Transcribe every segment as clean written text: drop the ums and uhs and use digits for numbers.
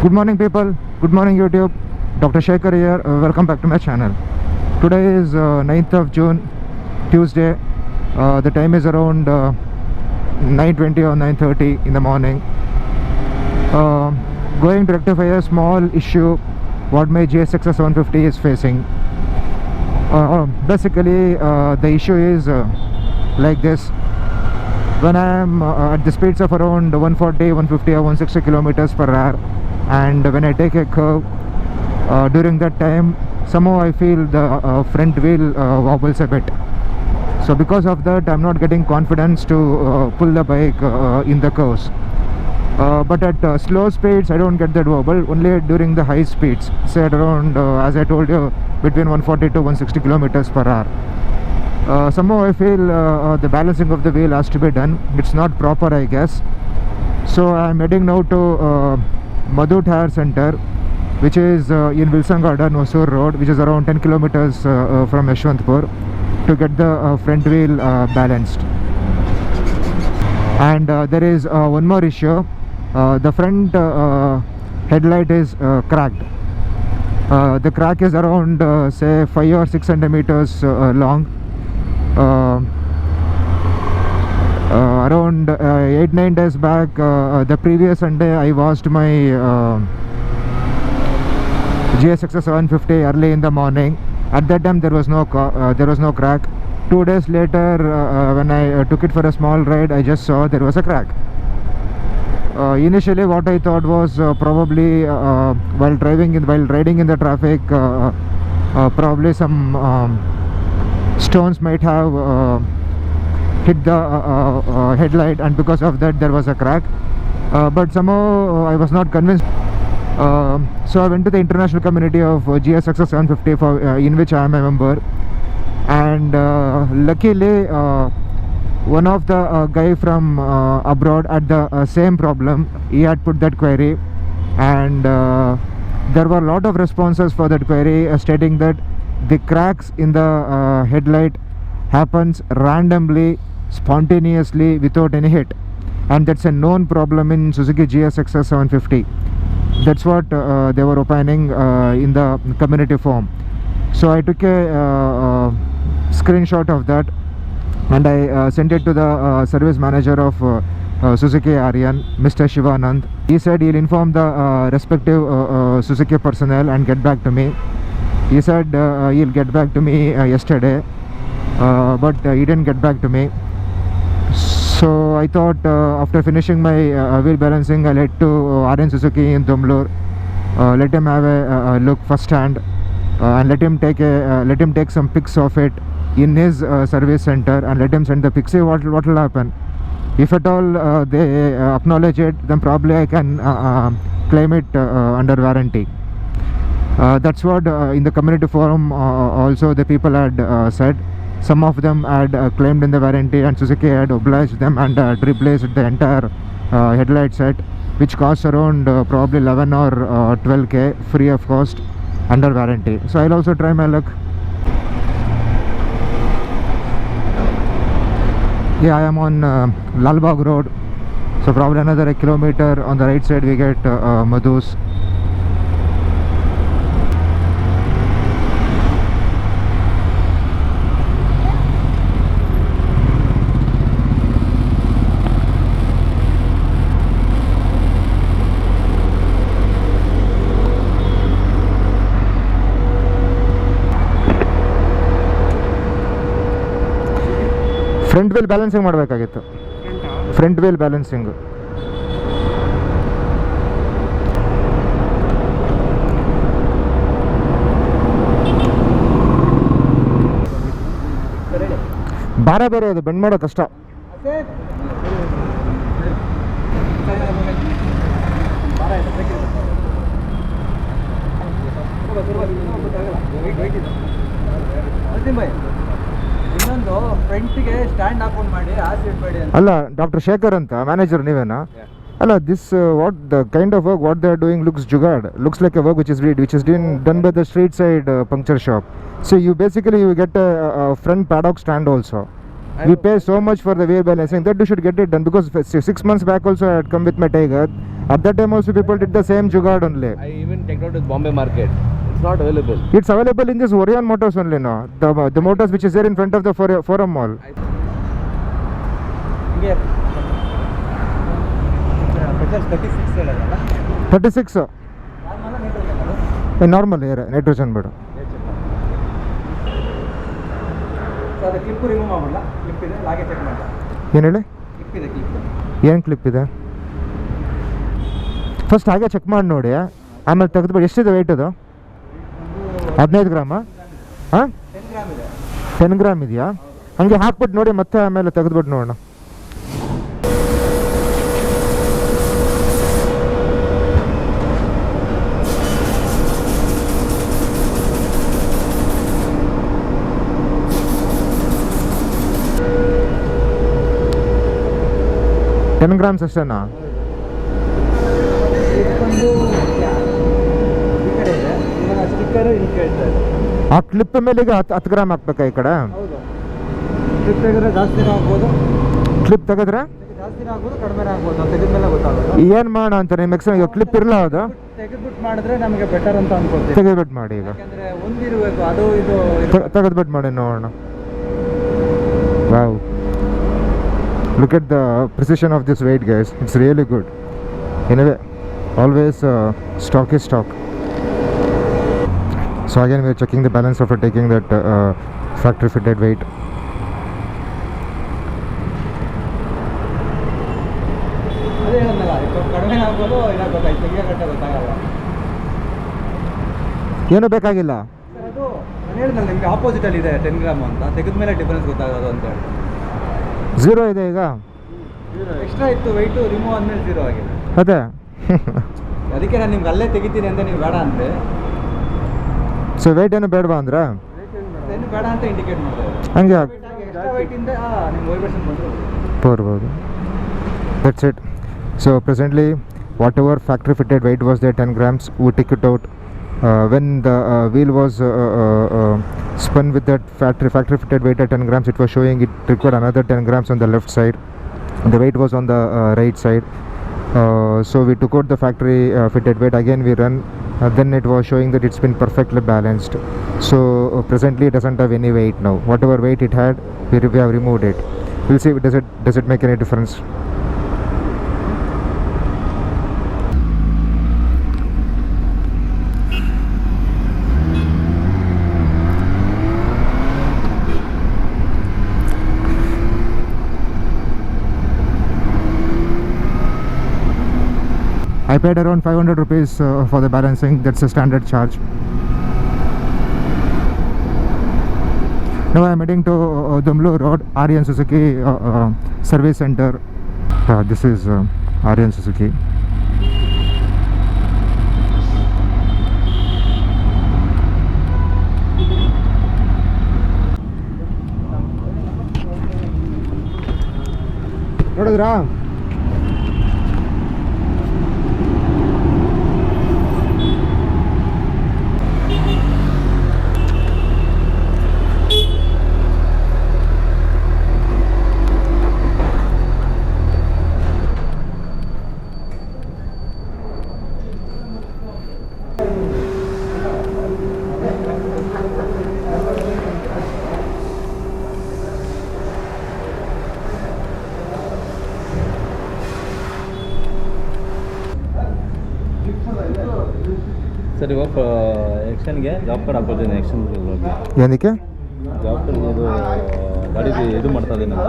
Good morning people, good morning YouTube. Dr. Shekhar here, welcome back to my channel. Today is 9th of June, Tuesday. The time is around 9:20 or 9:30 in the morning. Going to rectify a small issue what my GSX 750 is facing. Basically the issue is like this. When I am at the speeds of around 140, 150 or 160 kilometers per hour, and when I take a curve, during that time somehow I feel the front wheel wobbles a bit. So because of that I'm not getting confidence to pull the bike in the curves. But at slow speeds I don't get that wobble, only during the high speeds, say at around as I told you, between 140 to 160 kilometers per hour. Somehow I feel the balancing of the wheel has to be done. It's not proper, I guess. So I'm heading now to Madhu Tire Center, which is in Wilson Garden, Hosur Road, which is around 10 kilometers from Yeshwantpur, to get the front wheel balanced. And there is one more issue. The front headlight is cracked. The crack is around say 5 or 6 centimeters long. Around 8-9 days back, the previous Sunday I washed my GSX 750 early in the morning. At that time there was no crack. 2 days later, when I took it for a small ride, I just saw there was a crack. Initially what I thought was probably while riding in the traffic, probably some stones might have hit the headlight, and because of that there was a crack. But somehow I was not convinced. So I went to the international community of GSX 750 in which I am a member, and luckily one of the guy from abroad had the same problem. He had put that query, and there were a lot of responses for that query, stating that the cracks in the headlight happens randomly, spontaneously, without any hit, and that's a known problem in Suzuki GSX 750. That's what they were opining in the community forum. So I took a screenshot of that, and I sent it to the service manager of Suzuki Aryan, Mr. Shivanand. He said he'll inform the respective Suzuki personnel and get back to me. He said he'll get back to me yesterday, but he didn't get back to me. So I thought after finishing my wheel balancing, I'll head to Aryan Suzuki in Dumlur. Let him have a look first hand, and let him take some pics of it in his service center, and let him send the pics. See what will happen. If at all they acknowledge it, then probably I can claim it under warranty. That's what in the community forum also the people had said. Some of them had claimed in the warranty, and Suzuki had obliged them and replaced the entire headlight set, which costs around probably 11 or 12k free of cost under warranty. So I'll also try my luck. Yeah, I am on Lalbagh Road, so probably another kilometer on the right side we get Madhu's. Front wheel balancing ಮಾಡಬೇಕಾಗಿತ್ತು. Front wheel balancing ಭಾರ ಬೇರೆ ಅದು bend ಮಾಡೋ ಕಷ್ಟ. ಅಲ್ಲ, doctor Shekhar ಅಂತ manager ನೀವೇನಾ? ಅಲ್ಲ, this what the kind of work what they are doing looks jugaad, looks like a work which is done by the street side puncture shop. So you basically you get a front paddock stand also. We pay so much for the wheel balancing that you should get it done, because 6 months back also I had come with my Tiger. At that time also people did the same jugaad only. I even checked out with Bombay market. It's not available. It's available in this Orion Motors only now. The motors which is there in front of the Forum Mall. Here. 36. Normal air, nitrogen bedu. So the clip remove ಮಾಡಲ್ಲ. Clip ಇದೆ, ಹಾಗೆ check ಮಾಡಿ. ಏನು ಹೇಳಿ? Clip ಇದೆ, clip. ಏನು clip ಇದೆ? First ಹಾಗೆ ಚೆಕ್ ಮಾಡಿ ನೋಡಿ, ಆಮೇಲೆ ತೆಗೆದುಬಿಡಿ. ಎಷ್ಟಿದೆ ವೆಯ್ಟ್ ಅದು? 15 ಗ್ರಾಮಾ? ಹಾಂ, 10 ಗ್ರಾಮ್ ಇದೆ. 10 ಗ್ರಾಮ್ ಇದೆಯಾ? ಹಂಗೆ ಹಾಕ್ಬಿಟ್ಟು ನೋಡಿ, ಮತ್ತೆ ಆಮೇಲೆ ತೆಗೆದುಬಿಟ್ಟು ನೋಡೋಣ. ಗ್ರಾಮ್ಸ್ ಅಷ್ಟೇನಾ? ಆ ಕ್ಲಿಪ್ ಮೇಲೆ ಈಗ 10 ಗ್ರಾಮ್ ಹಾಕ್ಬೇಕಾ ಈ ಕಡೆ? ಕ್ಲಿಪ್ ತೆಗೆದ್ರೆ ಜಾಸ್ತಿನೇ ಆಗ್ಬೋದು. ಕ್ಲಿಪ್ ತೆಗೆದ್ರೆ ಜಾಸ್ತಿನೇ ಆಗ್ಬೋದು, ಕಡಿಮೆ ಆಗ್ಬೋದು. ತೆಗೆದ ಮೇಲೆ ಗೊತ್ತಾಗೋದು. ಏನು ಮಾಡೋಣ ಅಂತ ಮ್ಯಾಕ್ಸಿಮಮ್ ಈಗ ಕ್ಲಿಪ್ ಇರಲ್ಲ, ಅದು ತೆಗೆದ್ಬಿಟ್ಟು ಮಾಡಿದ್ರೆ ನಮಗೆ ಬೆಟರ್ ಅಂತ ಅನ್ಕೊಳ್ತೀವಿ. ತೆಗೆದ್ಬಿಟ್ಟು ಮಾಡಿ ಈಗ. ಯಾಕಂದ್ರೆ ಒಂದಿರಬೇಕು, ಅದು ಇದು ತೆಗೆದ್ಬಿಟ್ಟು ಮಾಡಿ ನೋಡೋಣ. Wow, look at the precision of this weight, guys. It's really good. Anyway, always stock is stock. So again we are checking the balance after taking that factory fitted weight. ಅದೇ ಹೇಳಲ್ಲ, ಕಡಿಮೆ ಆಗ್ಬೋದು, ಏನಾಗಬೇಕಾಯ್ತು ತೆಗಿಯೋಕಟ್ಟೆ ಗೊತ್ತಾಗಲ್ಲ. ಏನೂ ಬೇಕಾಗಿಲ್ಲ. ಅದು ನಾನು ಹೇಳಿದ್ನಲ್ಲ ನಿಮಗೆ, ಆಪೋಸಿಟಲ್ಲಿ ಇದೆ 10 ಗ್ರಾಮ್ ಅಂತ. ತೆಗೆದ ಮೇಲೆ ಡಿಫರೆನ್ಸ್ ಗೊತ್ತಾಗೋದು ಅಂತ ಹೇಳಿ. 0 ಇದೆ ಈಗ. ಎಕ್ಸ್ಟ್ರಾ ಇತ್ತು ವೆಯ್ಟು, ರಿಮೂವ್ ಆದ್ಮೇಲೆ 0 ಆಗಿದೆ. ಅದೇ ಅದಕ್ಕೆ ನಾನು ನಿಮ್ಗೆ ಅಲ್ಲೇ ತೆಗಿತೀನಿ ಅಂತ ನೀವು ಬೇಡ ಅಂದರೆ. ಸೊ ವೆಯ್ಟ್ ಏನು ಬೇಡವಾ ಅಂದ್ರೆ? ಏನು ಬೇಡ ಅಂತ ಇಂಡಿಕೇಟ್ ಮಾಡಿದೆ. ಹಂಗೆ ಎಕ್ಸ್ಟ್ರಾ ವೆಯ್ಟಿಂದ ನಿಮ್ಗೆ ವೈಬ್ರೇಷನ್ ಬರ್ಬೋದು. That's it. So presently whatever factory fitted weight was they 10 grams, we took it out. When the wheel was spun with that factory fitted weight at 10 grams, it was showing it required another 10 grams on the left side. The weight was on the right side. So we took out the factory fitted weight. Again we run, then it was showing that it's been perfectly balanced. So presently it doesn't have any weight now. Whatever weight it had, we have removed it. We'll see, does it make any difference. I paid around 500 rupees for the balancing. That's a standard charge. Now I am heading to Dumlu Road, Aryan Suzuki Service Center. This is Aryan Suzuki. ನೋಡಿದ್ರಾ? Sir ಇವಾಗ ಎಕ್ಷನ್ಗೆ job card ಹಾಕೊಳ್ತೀನಿ. Action ಏನಕ್ಕೆ job card ಇದು ಗಾಡಿ ಇದು ಮಾಡ್ತಾ ಇದ್ದೀನಲ್ಲ,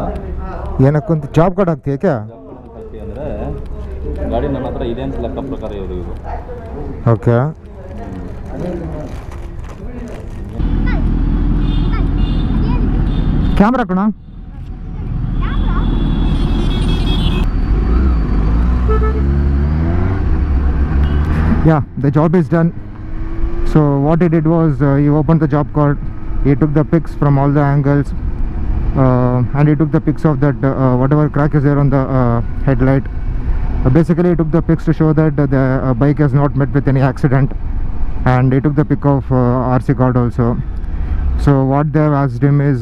ಏನಕ್ಕಂತ job card ಹಾಕ್ತೀಯ? ಯಾಕೆ ಅಂದರೆ ಗಾಡಿ ನನ್ನ ಹತ್ರ ಇದೆ ಅಂತ ಲೆಕ್ಕ ಪ್ರಕಾರ ಇವರು. ಓಕೆ, ಕ್ಯಾಮ್ರಾ ಕಣ. Yeah, the job is done. So what he did was he opened the job card, he took the pics from all the angles, and he took the pics of that whatever crack is there on the headlight. Basically he took the pics to show that the bike has not met with any accident, and he took the pic of RC card also. So what they have asked him is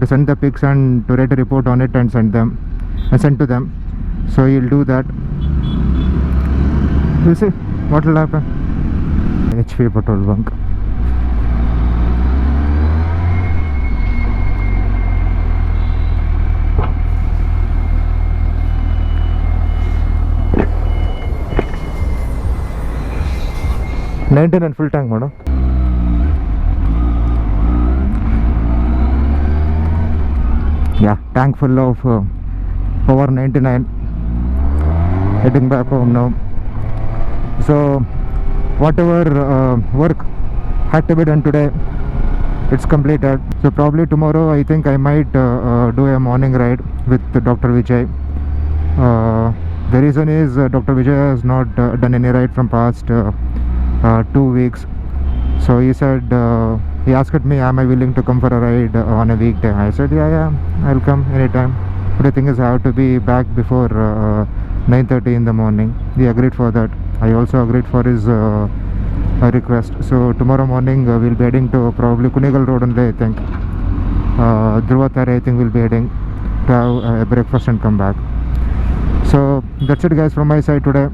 to send the pics and to write a report on it and send to them. So he'll do that. We'll see what will happen. HP petrol bunk. and full tank madam. Yeah, tank full of power 99. Heading back home now. So whatever work had to be done today, it's completed. So probably tomorrow I think I might do a morning ride with Dr. Vijay. The reason is Dr. Vijay has not done any ride from past 2 weeks. So he said, he asked me, am I willing to come for a ride on a weekday? I said, yeah, I'll come anytime. But the thing is, I have to be back before 9:30 in the morning. He agreed for that. I also agreed for his request. So tomorrow morning we'll be heading to probably Kunigal Road only, I think. Dhruvatare, I think we'll be heading to have a breakfast and come back. So that's it guys from my side today.